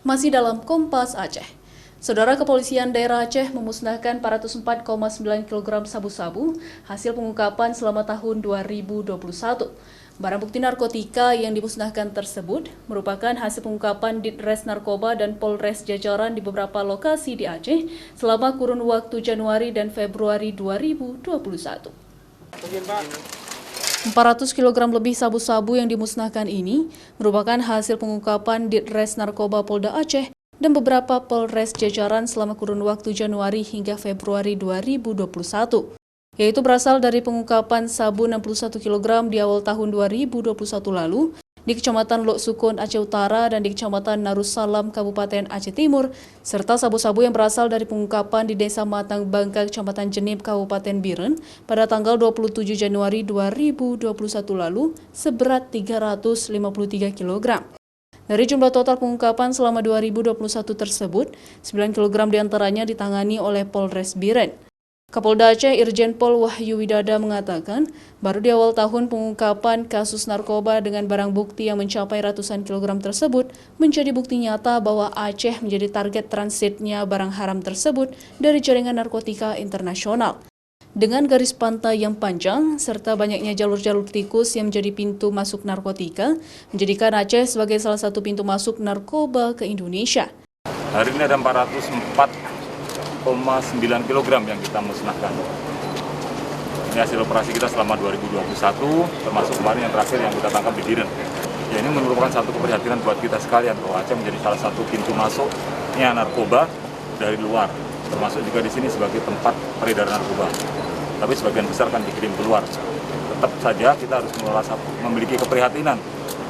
Masih dalam Kompas Aceh. Saudara Kepolisian Daerah Aceh memusnahkan 404,9 kg sabu-sabu hasil pengungkapan selama tahun 2021. Barang bukti narkotika yang dimusnahkan tersebut merupakan hasil pengungkapan Ditres Narkoba dan Polres jajaran di beberapa lokasi di Aceh selama kurun waktu Januari dan Februari 2021. 400 kg lebih sabu-sabu yang dimusnahkan ini merupakan hasil pengungkapan Ditres Narkoba Polda Aceh dan beberapa Polres jajaran selama kurun waktu Januari hingga Februari 2021, yaitu berasal dari pengungkapan sabu 61 kg di awal tahun 2021 lalu di Kecamatan Lok Sukun, Aceh Utara dan di Kecamatan Narussalam, Kabupaten Aceh Timur, serta sabu-sabu yang berasal dari pengungkapan di Desa Matang Bangka, Kecamatan Jenib, Kabupaten Biren pada tanggal 27 Januari 2021 lalu seberat 353 kg. Dari jumlah total pengungkapan selama 2021 tersebut, 9 kg diantaranya ditangani oleh Polres Biren. Kapolda Aceh Irjen Pol Wahyu Widada mengatakan, baru di awal tahun pengungkapan kasus narkoba dengan barang bukti yang mencapai ratusan kilogram tersebut menjadi bukti nyata bahwa Aceh menjadi target transitnya barang haram tersebut dari jaringan narkotika internasional. Dengan garis pantai yang panjang, serta banyaknya jalur-jalur tikus yang menjadi pintu masuk narkotika, menjadikan Aceh sebagai salah satu pintu masuk narkoba ke Indonesia. Hari ini ada 404,9 kg yang kita musnahkan. Ini hasil operasi kita selama 2021, termasuk kemarin yang terakhir yang kita tangkap di Biren. Ya, ini merupakan satu keprihatinan buat kita sekalian bahwa Aceh menjadi salah satu pintu masuknya narkoba dari luar, termasuk juga di sini sebagai tempat peredaran narkoba. Tapi sebagian besar kan dikirim keluar. Tetap saja kita harus memiliki keprihatinan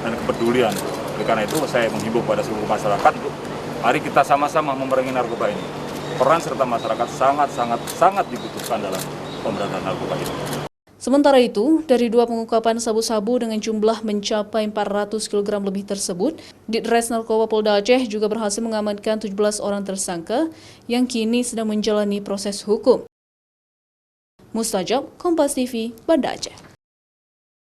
dan kepedulian. Oleh karena itu saya menghimbau pada seluruh masyarakat, mari kita sama-sama memerangi narkoba ini. Peran serta masyarakat sangat dibutuhkan dalam pemberantasan narkoba ini. Sementara itu, dari dua pengungkapan sabu-sabu dengan jumlah mencapai 400 kg lebih tersebut, Ditres Narkoba Polda Aceh juga berhasil mengamankan 17 orang tersangka yang kini sedang menjalani proses hukum. Mustajab, Kompas TV, Banda Aceh.